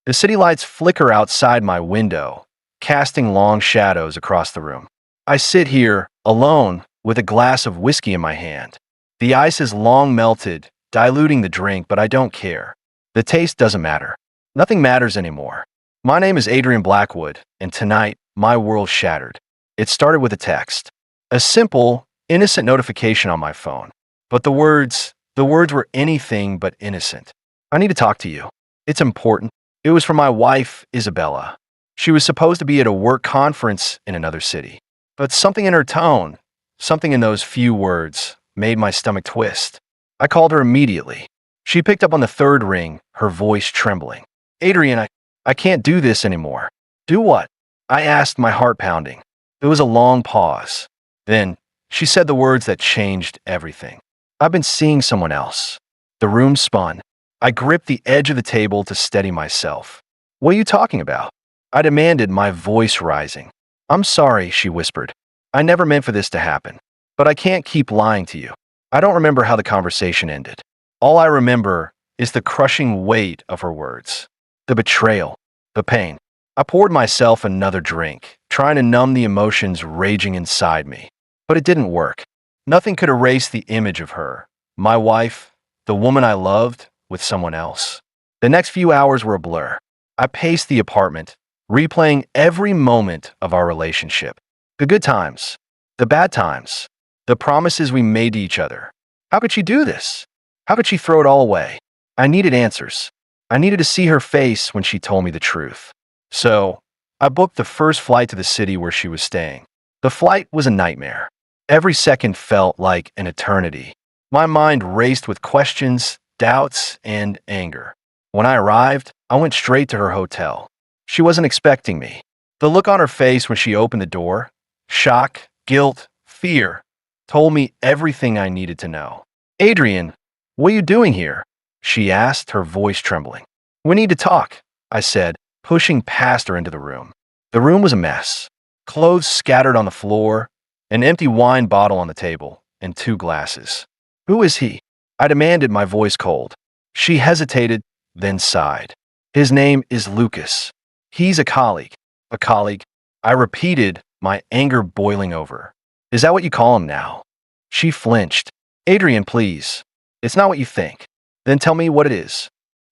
The city lights flicker outside my window, casting long shadows across the room. I sit here, alone, with a glass of whiskey in my hand. The ice is long melted, diluting the drink, but I don't care. The taste doesn't matter. Nothing matters anymore. My name is Adrian Blackwood, and tonight, my world shattered. It started with a text. A simple, innocent notification on my phone. But the words were anything but innocent. I need to talk to you. It's important. It was from my wife, Isabella. She was supposed to be at a work conference in another city. But something in her tone, something in those few words, made my stomach twist. I called her immediately. She picked up on the third ring, her voice trembling. Adrian, I can't do this anymore. Do what? I asked, my heart pounding. There was a long pause. Then, she said the words that changed everything. I've been seeing someone else. The room spun. I gripped the edge of the table to steady myself. What are you talking about? I demanded, my voice rising. I'm sorry, she whispered. I never meant for this to happen. But I can't keep lying to you. I don't remember how the conversation ended. All I remember is the crushing weight of her words. The betrayal. The pain. I poured myself another drink, trying to numb the emotions raging inside me. But it didn't work. Nothing could erase the image of her, my wife, the woman I loved, with someone else. The next few hours were a blur. I paced the apartment, replaying every moment of our relationship. The good times, the bad times, the promises we made to each other. How could she do this? How could she throw it all away? I needed answers. I needed to see her face when she told me the truth. So, I booked the first flight to the city where she was staying. The flight was a nightmare. Every second felt like an eternity. My mind raced with questions, doubts, and anger. When I arrived, I went straight to her hotel. She wasn't expecting me. The look on her face when she opened the door, shock, guilt, fear, told me everything I needed to know. Adrian, what are you doing here? She asked, her voice trembling. We need to talk, I said, pushing past her into the room. The room was a mess. Clothes scattered on the floor, an empty wine bottle on the table, and 2 glasses. Who is he? I demanded, my voice cold. She hesitated, then sighed. His name is Lucas. He's a colleague. A colleague. I repeated, my anger boiling over. Is that what you call him now? She flinched. Adrian, please. It's not what you think. Then tell me what it is.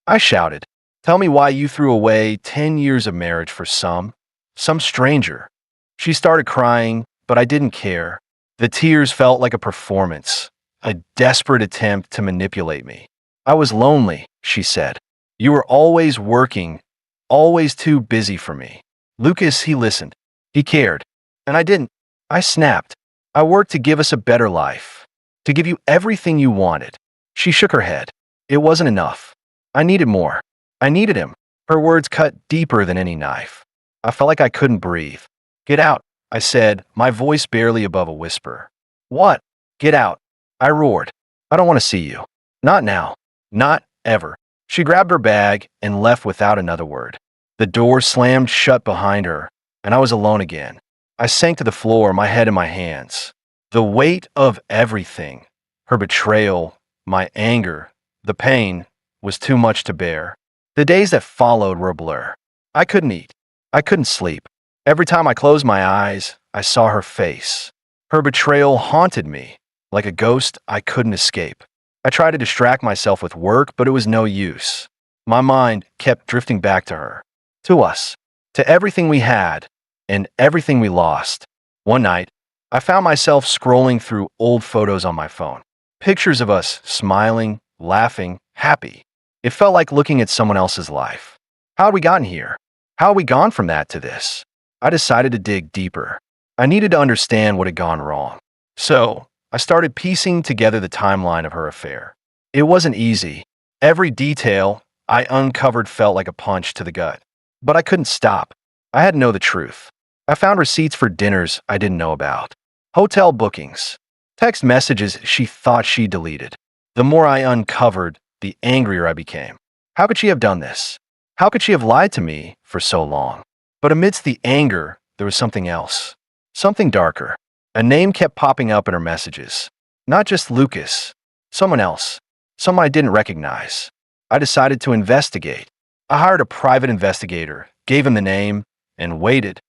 I shouted. Tell me why you threw away 10 years of marriage for some stranger. She started crying, but I didn't care. The tears felt like a performance, a desperate attempt to manipulate me. I was lonely, she said. You were always working, always too busy for me. Lucas, he listened. He cared. And I didn't. I snapped. I worked to give us a better life, to give you everything you wanted. She shook her head. It wasn't enough. I needed more. I needed him. Her words cut deeper than any knife. I felt like I couldn't breathe. Get out, I said, my voice barely above a whisper. What? Get out. I roared. I don't want to see you. Not now. Not ever. She grabbed her bag and left without another word. The door slammed shut behind her, and I was alone again. I sank to the floor, my head in my hands. The weight of everything, her betrayal, my anger, the pain, was too much to bear. The days that followed were a blur. I couldn't eat. I couldn't sleep. Every time I closed my eyes, I saw her face. Her betrayal haunted me, like a ghost I couldn't escape. I tried to distract myself with work, but it was no use. My mind kept drifting back to her, to us, to everything we had, and everything we lost. One night, I found myself scrolling through old photos on my phone. Pictures of us smiling, laughing, happy. It felt like looking at someone else's life. How had we gotten here? How had we gone from that to this? I decided to dig deeper. I needed to understand what had gone wrong. So, I started piecing together the timeline of her affair. It wasn't easy. Every detail I uncovered felt like a punch to the gut. But I couldn't stop. I had to know the truth. I found receipts for dinners I didn't know about. Hotel bookings. Text messages she thought she deleted. The more I uncovered, the angrier I became. How could she have done this? How could she have lied to me for so long? But amidst the anger, there was something else. Something darker. A name kept popping up in her messages. Not just Lucas. Someone else. Someone I didn't recognize. I decided to investigate. I hired a private investigator, gave him the name, and waited.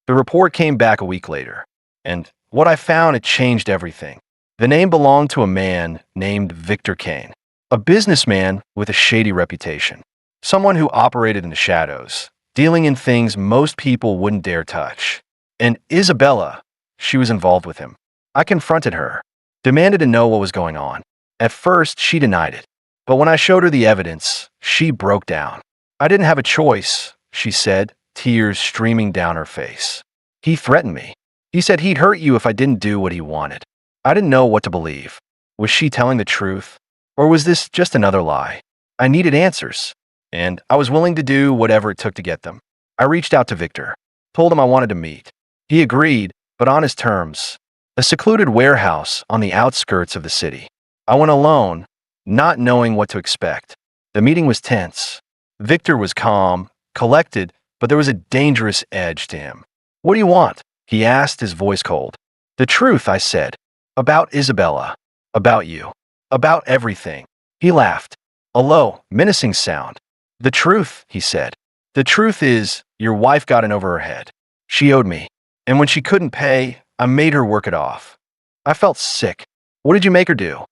The report came back a week later, and what I found had changed everything. The name belonged to a man named Victor Kane, a businessman with a shady reputation, someone who operated in the shadows, dealing in things most people wouldn't dare touch. And Isabella, she was involved with him. I confronted her, demanded to know what was going on. At first, she denied it, but when I showed her the evidence, she broke down. I didn't have a choice, she said, tears streaming down her face. He threatened me. He said he'd hurt you if I didn't do what he wanted. I didn't know what to believe. Was she telling the truth? Or was this just another lie? I needed answers, and I was willing to do whatever it took to get them. I reached out to Victor, told him I wanted to meet. He agreed, but on his terms. A secluded warehouse on the outskirts of the city. I went alone, not knowing what to expect. The meeting was tense. Victor was calm, collected, but there was a dangerous edge to him. "What do you want?" he asked, his voice cold. "The truth," I said. "About Isabella. About you. About everything." He laughed. A low, menacing sound. "The truth," he said. "The truth is, your wife got in over her head. She owed me. And when she couldn't pay, I made her work it off." I felt sick. "What did you make her do?"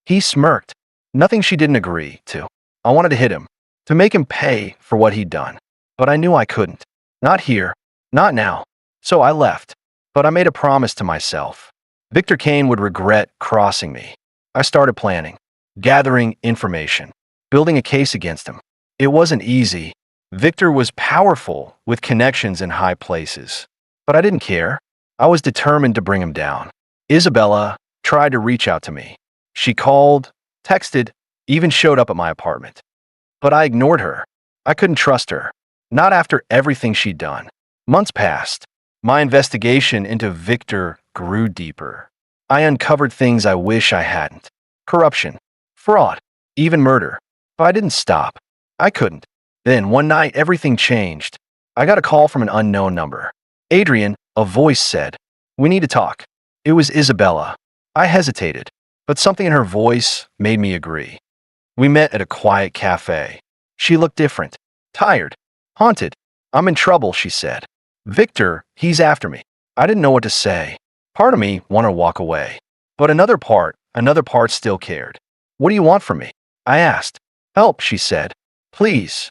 He smirked. "Nothing she didn't agree to. I wanted to hit him, to make him pay for what he'd done. But I knew I couldn't. Not here. Not now. So I left. But I made a promise to myself. Victor Kane would regret crossing me. I started planning, gathering information, building a case against him. It wasn't easy. Victor was powerful, with connections in high places. But I didn't care. I was determined to bring him down. Isabella tried to reach out to me. She called, texted, even showed up at my apartment. But I ignored her. I couldn't trust her. Not after everything she'd done. Months passed. My investigation into Victor grew deeper. I uncovered things I wish I hadn't. Corruption, fraud, even murder. But I didn't stop. I couldn't. Then, one night, everything changed. I got a call from an unknown number. "Adrian," a voice said. "We need to talk." It was Isabella. I hesitated, but something in her voice made me agree. We met at a quiet cafe. She looked different, tired, haunted. "I'm in trouble," she said. "Victor, he's after me." I didn't know what to say. Part of me wanted to walk away, but another part still cared. "What do you want from me?" I asked. "Help," she said. "Please."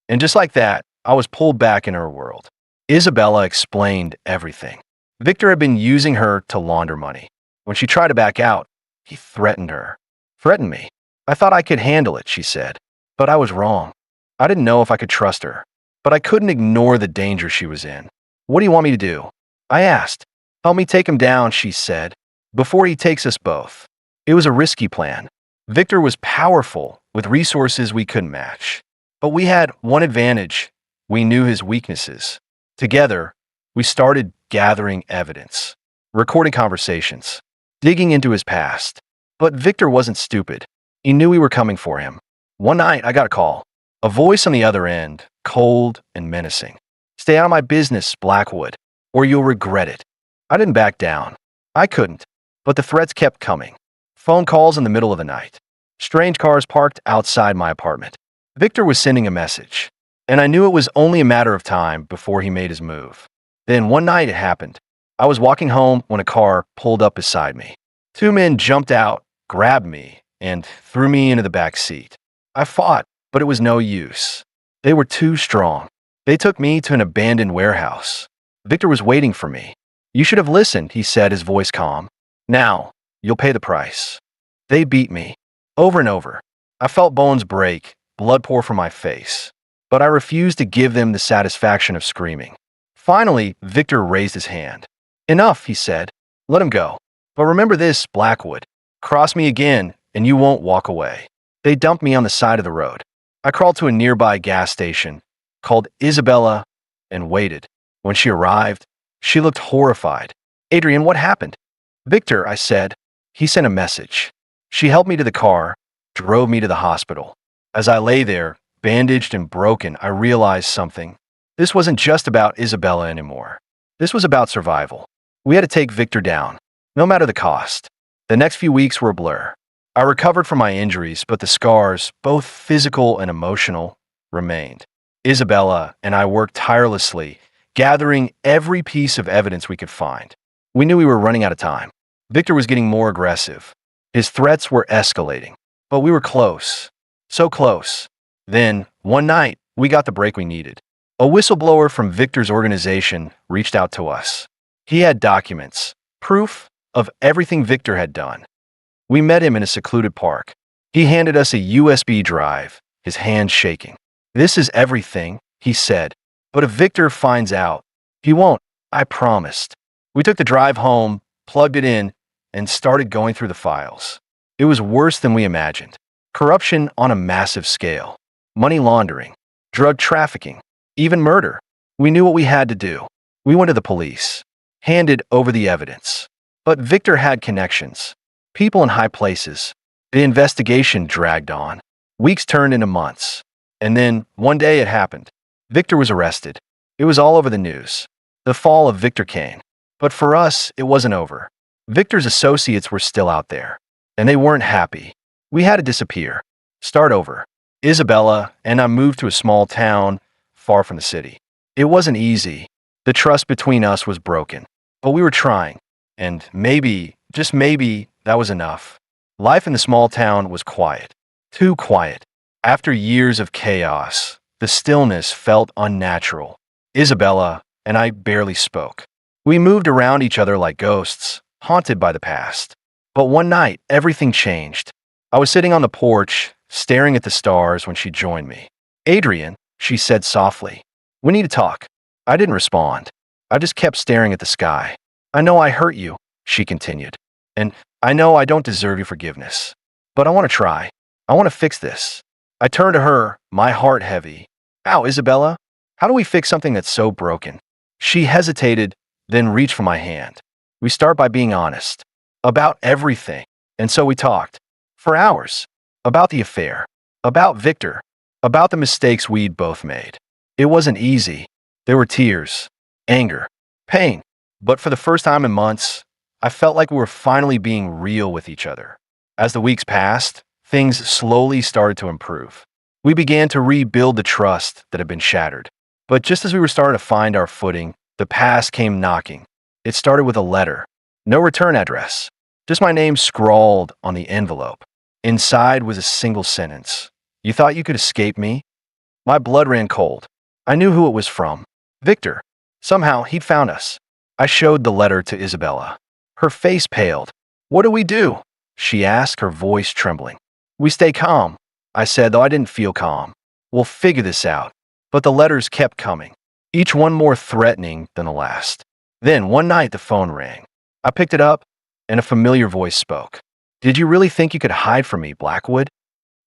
And just like that, I was pulled back in her world. Isabella explained everything. Victor had been using her to launder money. When she tried to back out, he threatened her. Threatened me. "I thought I could handle it," she said. But I was wrong. I didn't know if I could trust her. But I couldn't ignore the danger she was in. "What do you want me to do?" I asked. "Help me take him down," she said, "before he takes us both." It was a risky plan. Victor was powerful, with resources we couldn't match. But we had one advantage. We knew his weaknesses. Together, we started gathering evidence, recording conversations, digging into his past. But Victor wasn't stupid. He knew we were coming for him. One night, I got a call. A voice on the other end, cold and menacing. "Stay out of my business, Blackwood, or you'll regret it." I didn't back down. I couldn't. But the threats kept coming. Phone calls in the middle of the night. Strange cars parked outside my apartment. Victor was sending a message, and I knew it was only a matter of time before he made his move. Then one night it happened. I was walking home when a car pulled up beside me. Two men jumped out, grabbed me, and threw me into the back seat. I fought, but it was no use. They were too strong. They took me to an abandoned warehouse. Victor was waiting for me. "You should have listened," he said, his voice calm. "Now, you'll pay the price." They beat me, over and over. I felt bones break, blood pour from my face. But I refused to give them the satisfaction of screaming. Finally, Victor raised his hand. "Enough," he said. "Let him go. But remember this, Blackwood. Cross me again, and you won't walk away." They dumped me on the side of the road. I crawled to a nearby gas station, called Isabella, and waited. When she arrived, she looked horrified. "Adrian, what happened?" "Victor," I said. "He sent a message." She helped me to the car, drove me to the hospital. As I lay there, bandaged and broken, I realized something. This wasn't just about Isabella anymore. This was about survival. We had to take Victor down, no matter the cost. The next few weeks were a blur. I recovered from my injuries, but the scars, both physical and emotional, remained. Isabella and I worked tirelessly, gathering every piece of evidence we could find. We knew we were running out of time. Victor was getting more aggressive. His threats were escalating. But we were close. So close. Then, one night, we got the break we needed. A whistleblower from Victor's organization reached out to us. He had documents, proof of everything Victor had done. We met him in a secluded park. He handed us a USB drive, his hand shaking. "This is everything," he said. "But if Victor finds out, he won't, I promised." We took the drive home, plugged it in, and started going through the files. It was worse than we imagined. Corruption on a massive scale, money laundering, drug trafficking, even murder. We knew what we had to do. We went to the police, handed over the evidence. But Victor had connections, people in high places. The investigation dragged on. Weeks turned into months. And then, one day it happened. Victor was arrested. It was all over the news. The fall of Victor Kane. But for us, it wasn't over. Victor's associates were still out there. And they weren't happy. We had to disappear. Start over. Isabella and I moved to a small town far from the city. It wasn't easy. The trust between us was broken. But we were trying. And maybe, just maybe, that was enough. Life in the small town was quiet. Too quiet. After years of chaos, the stillness felt unnatural. Isabella and I barely spoke. We moved around each other like ghosts, haunted by the past. But one night, everything changed. I was sitting on the porch, staring at the stars when she joined me. "Adrian," she said softly, "we need to talk." I didn't respond. I just kept staring at the sky. "I know I hurt you," she continued. "And I know I don't deserve your forgiveness. But I want to try. I want to fix this." I turned to her, my heart heavy. "Ow, Isabella, how do we fix something that's so broken?" She hesitated, then reached for my hand. "We start by being honest. About everything." And so we talked. For hours. About the affair. About Victor. About the mistakes we'd both made. It wasn't easy. There were tears, anger, pain. But for the first time in months, I felt like we were finally being real with each other. As the weeks passed, things slowly started to improve. We began to rebuild the trust that had been shattered. But just as we were starting to find our footing, the past came knocking. It started with a letter. No return address. Just my name scrawled on the envelope. Inside was a single sentence. "You thought you could escape me?" My blood ran cold. I knew who it was from. Victor. Somehow, he'd found us. I showed the letter to Isabella. Her face paled. "What do we do?" she asked, her voice trembling. "We stay calm," I said, though I didn't feel calm. "We'll figure this out." But the letters kept coming, each one more threatening than the last. Then, one night, the phone rang. I picked it up, and a familiar voice spoke. "Did you really think you could hide from me, Blackwood?"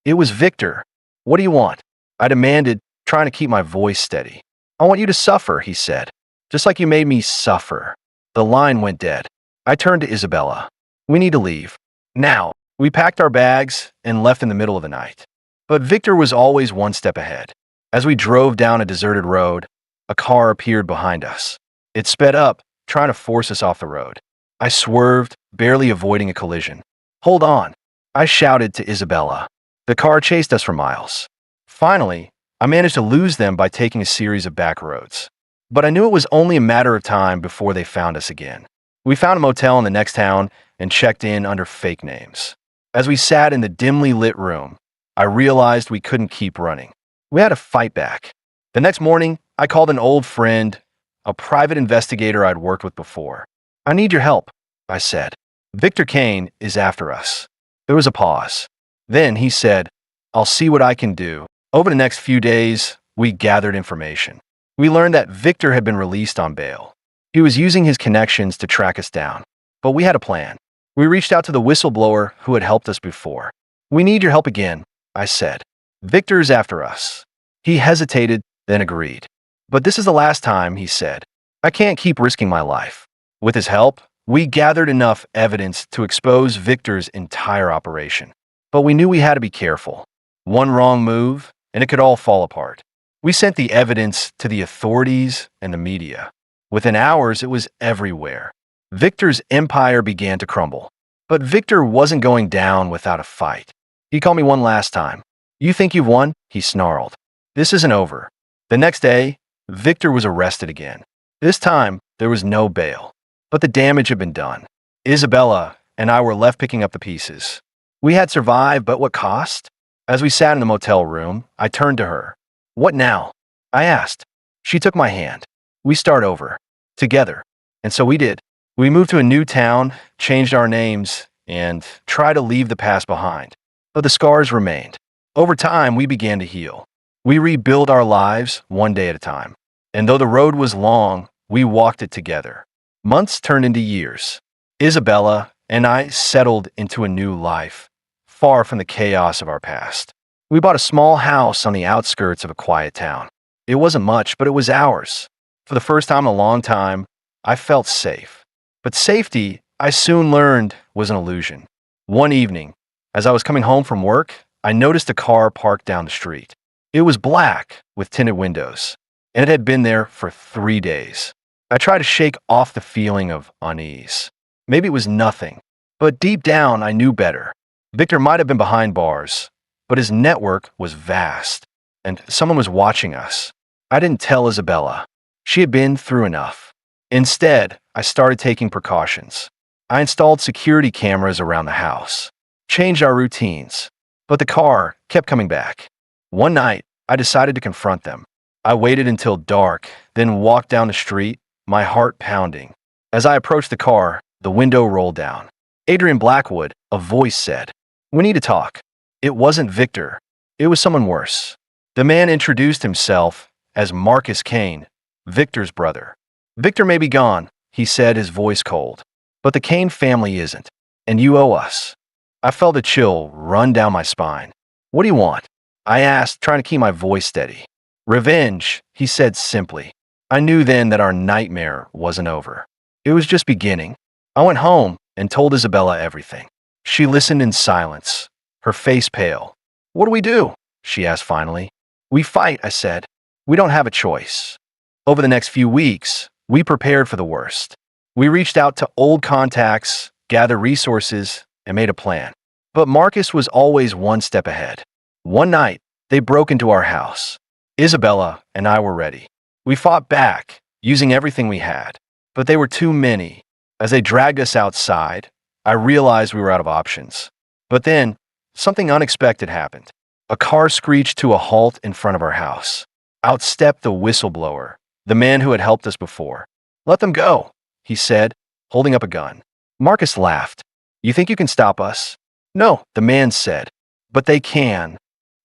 It was Victor. "What do you want?" I demanded, trying to keep my voice steady. "I want you to suffer," he said. "Just like you made me suffer." The line went dead. I turned to Isabella. "We need to leave. Now." We packed our bags and left in the middle of the night. But Victor was always one step ahead. As we drove down a deserted road, a car appeared behind us. It sped up, trying to force us off the road. I swerved, barely avoiding a collision. "Hold on," I shouted to Isabella. The car chased us for miles. Finally, I managed to lose them by taking a series of back roads. But I knew it was only a matter of time before they found us again. We found a motel in the next town and checked in under fake names. As we sat in the dimly lit room, I realized we couldn't keep running. We had to fight back. The next morning, I called an old friend, a private investigator I'd worked with before. "I need your help," I said. "Victor Kane is after us." There was a pause. Then he said, "I'll see what I can do." Over the next few days, we gathered information. We learned that Victor had been released on bail. He was using his connections to track us down. But we had a plan. We reached out to the whistleblower who had helped us before. "We need your help again," I said. "Victor is after us." He hesitated, then agreed. "But this is the last time," he said. "I can't keep risking my life." With his help, we gathered enough evidence to expose Victor's entire operation. But we knew we had to be careful. One wrong move, and it could all fall apart. We sent the evidence to the authorities and the media. Within hours, it was everywhere. Victor's empire began to crumble. But Victor wasn't going down without a fight. He called me one last time. "You think you've won?" he snarled. "This isn't over." The next day, Victor was arrested again. This time, there was no bail. But the damage had been done. Isabella and I were left picking up the pieces. We had survived, but what cost? As we sat in the motel room, I turned to her. What now? I asked. She took my hand. We start over. Together. And so we did. We moved to a new town, changed our names, and tried to leave the past behind. But the scars remained. Over time, we began to heal. We rebuilt our lives one day at a time. And though the road was long, we walked it together. Months turned into years. Isabella and I settled into a new life, far from the chaos of our past. We bought a small house on the outskirts of a quiet town. It wasn't much, but it was ours. For the first time in a long time, I felt safe. But safety, I soon learned, was an illusion. One evening, as I was coming home from work, I noticed a car parked down the street. It was black, with tinted windows, and it had been there for 3 days. I tried to shake off the feeling of unease. Maybe it was nothing, but deep down I knew better. Victor might have been behind bars, but his network was vast, and someone was watching us. I didn't tell Isabella. She had been through enough. Instead, I started taking precautions. I installed security cameras around the house, changed our routines, but the car kept coming back. One night, I decided to confront them. I waited until dark, then walked down the street, my heart pounding. As I approached the car, the window rolled down. Adrian Blackwood, a voice said, "We need to talk." It wasn't Victor. It was someone worse. The man introduced himself as Marcus Kane, Victor's brother. "Victor may be gone," he said, his voice cold. "But the Kane family isn't, and you owe us." I felt a chill run down my spine. "What do you want?" I asked, trying to keep my voice steady. "Revenge," he said simply. I knew then that our nightmare wasn't over. It was just beginning. I went home and told Isabella everything. She listened in silence, her face pale. "What do we do?" she asked finally. "We fight," I said. "We don't have a choice." Over the next few weeks, we prepared for the worst. We reached out to old contacts, gathered resources, and made a plan. But Marcus was always one step ahead. One night, they broke into our house. Isabella and I were ready. We fought back, using everything we had. But they were too many. As they dragged us outside, I realized we were out of options. But then, something unexpected happened. A car screeched to a halt in front of our house. Out stepped the whistleblower, the man who had helped us before. "Let them go," he said, holding up a gun. Marcus laughed. "You think you can stop us?" "No," the man said. "But they can."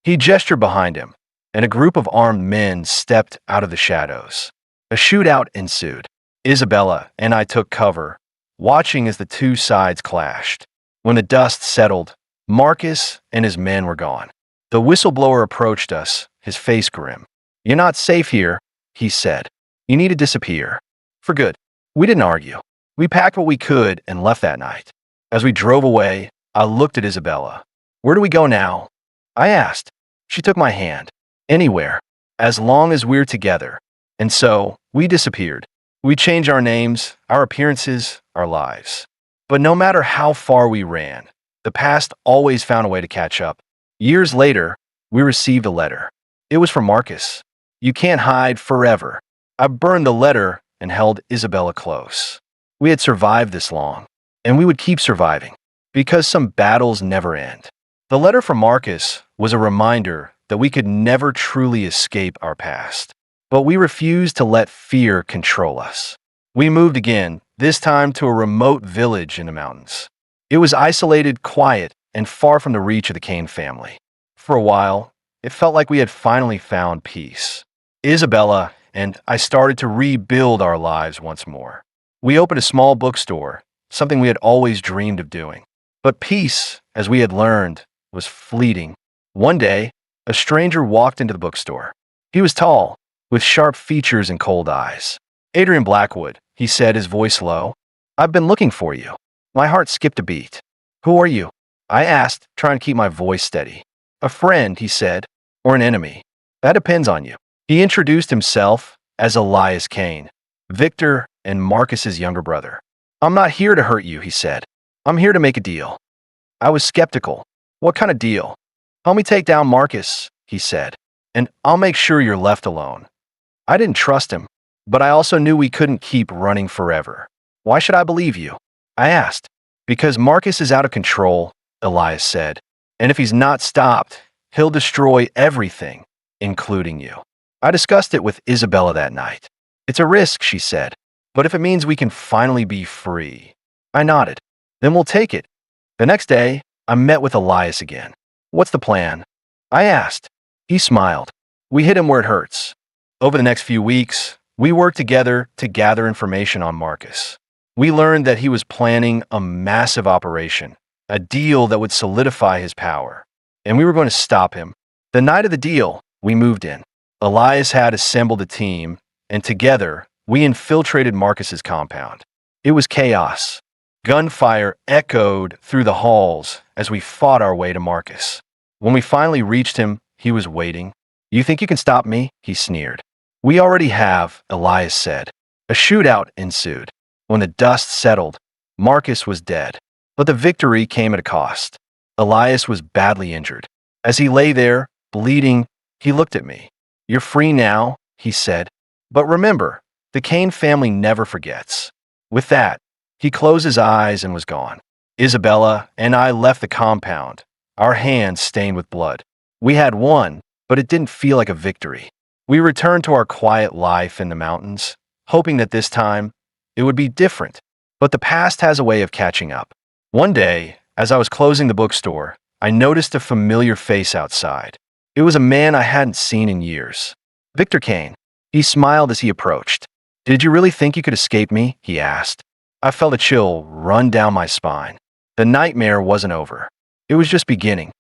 He gestured behind him, and a group of armed men stepped out of the shadows. A shootout ensued. Isabella and I took cover, watching as the two sides clashed. When the dust settled, Marcus and his men were gone. The whistleblower approached us, his face grim. "You're not safe here," he said. "You need to disappear." For good. We didn't argue. We packed what we could and left that night. As we drove away, I looked at Isabella. "Where do we go now?" I asked. She took my hand. "Anywhere, as long as we're together." And so, we disappeared. We changed our names, our appearances, our lives. But no matter how far we ran, the past always found a way to catch up. Years later, we received a letter. It was from Marcus. "You can't hide forever." I burned the letter and held Isabella close. We had survived this long, and we would keep surviving, because some battles never end. The letter from Marcus was a reminder that we could never truly escape our past. But we refused to let fear control us. We moved again, this time to a remote village in the mountains. It was isolated, quiet, and far from the reach of the Kane family. For a while, it felt like we had finally found peace. Isabella and I started to rebuild our lives once more. We opened a small bookstore, something we had always dreamed of doing. But peace, as we had learned, was fleeting. One day, a stranger walked into the bookstore. He was tall, with sharp features and cold eyes. "Adrian Blackwood," he said, his voice low. "I've been looking for you." My heart skipped a beat. "Who are you?" I asked, trying to keep my voice steady. "A friend," he said, "or an enemy. That depends on you." He introduced himself as Elias Kane, Victor and Marcus's younger brother. "I'm not here to hurt you," he said. "I'm here to make a deal." I was skeptical. "What kind of deal?" "Help me take down Marcus," he said, "and I'll make sure you're left alone." I didn't trust him, but I also knew we couldn't keep running forever. Why should I believe you? I asked. Because Marcus is out of control, Elias said. And if he's not stopped, he'll destroy everything, including you. I discussed it with Isabella that night. It's a risk, she said, but if it means we can finally be free. I nodded. Then we'll take it. The next day, I met with Elias again. What's the plan? I asked. He smiled. We hit him where it hurts. Over the next few weeks, we worked together to gather information on Marcus. We learned that he was planning a massive operation, a deal that would solidify his power, and we were going to stop him. The night of the deal, we moved in. Elias had assembled a team, and together, we infiltrated Marcus's compound. It was chaos. Gunfire echoed through the halls as we fought our way to Marcus. When we finally reached him, he was waiting. You think you can stop me? He sneered. We already have, Elias said. A shootout ensued. When the dust settled, Marcus was dead. But the victory came at a cost. Elias was badly injured. As he lay there, bleeding, he looked at me. You're free now, he said. But remember, the Kane family never forgets. With that, he closed his eyes and was gone. Isabella and I left the compound, our hands stained with blood. We had won, but it didn't feel like a victory. We returned to our quiet life in the mountains, hoping that this time it would be different. But the past has a way of catching up. One day, as I was closing the bookstore, I noticed a familiar face outside. It was a man I hadn't seen in years. Victor Kane. He smiled as he approached. Did you really think you could escape me? He asked. I felt a chill run down my spine. The nightmare wasn't over. It was just beginning.